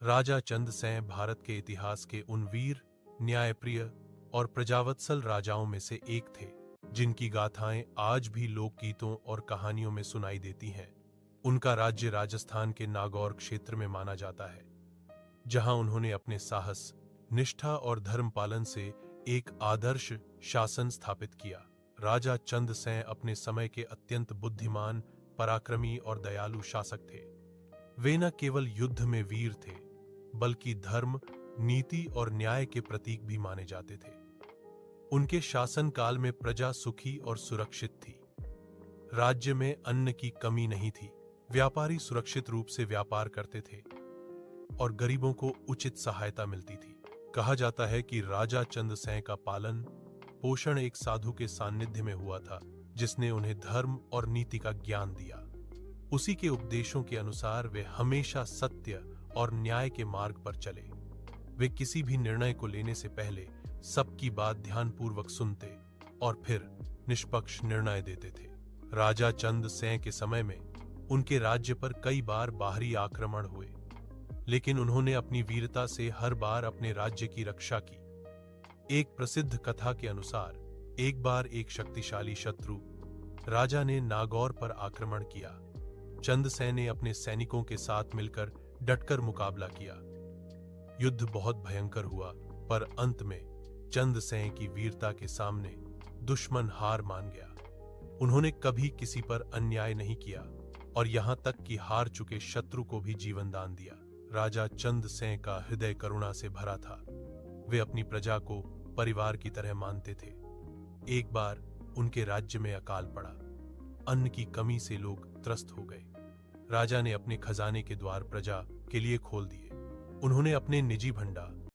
राजा चंद्रसेन भारत के इतिहास के उन वीर, न्यायप्रिय और प्रजावत्सल राजाओं में से एक थे जिनकी गाथाएं आज भी लोकगीतों और कहानियों में सुनाई देती हैं। उनका राज्य राजस्थान के नागौर क्षेत्र में माना जाता है, जहां उन्होंने अपने साहस, निष्ठा और धर्म पालन से एक आदर्श शासन स्थापित किया। राजा चंद्रसेन अपने समय के अत्यंत बुद्धिमान, पराक्रमी और दयालु शासक थे। वे न केवल युद्ध में वीर थे, बल्कि धर्म, नीति और न्याय के प्रतीक भी माने जाते थे। उनके शासनकाल में प्रजा सुखी और सुरक्षित थी। राज्य में अन्न की कमी नहीं थी, व्यापारी सुरक्षित रूप से व्यापार करते थे और गरीबों को उचित सहायता मिलती थी। कहा जाता है कि राजा चंद्रसेन का पालन पोषण एक साधु के सानिध्य में हुआ था, जिसने उन्हें धर्म और नीति का ज्ञान दिया। उसी के उपदेशों के अनुसार वे हमेशा सत्य और न्याय के मार्ग पर चले। वे किसी भी निर्णय को लेने से पहले सबकी बात ध्यानपूर्वक सुनते और फिर निष्पक्ष निर्णय देते थे। राजा चंद्रसेन के समय में उनके राज्य पर कई बार बाहरी आक्रमण हुए, लेकिन उन्होंने अपनी वीरता से हर बार अपने राज्य की रक्षा की। एक प्रसिद्ध कथा के अनुसार एक बार एक शक्तिशाली शत्रु राजा ने नागौर पर आक्रमण किया। चंद्रसेन ने अपने सैनिकों के साथ मिलकर डटकर मुकाबला किया। युद्ध बहुत भयंकर हुआ, पर अंत में चंद्रसेन की वीरता के सामने दुश्मन हार मान गया। उन्होंने कभी किसी पर अन्याय नहीं किया और यहां तक कि हार चुके शत्रु को भी जीवन दान दिया। राजा चंद्रसेन का हृदय करुणा से भरा था। वे अपनी प्रजा को परिवार की तरह मानते थे। एक बार उनके राज्य में अकाल पड़ा। अन्न की कमी से लोग त्रस्त हो गए। राजा ने अपने खजाने के द्वार प्रजा के लिए खोल दिए। उन्होंने अपने निजी भंडार,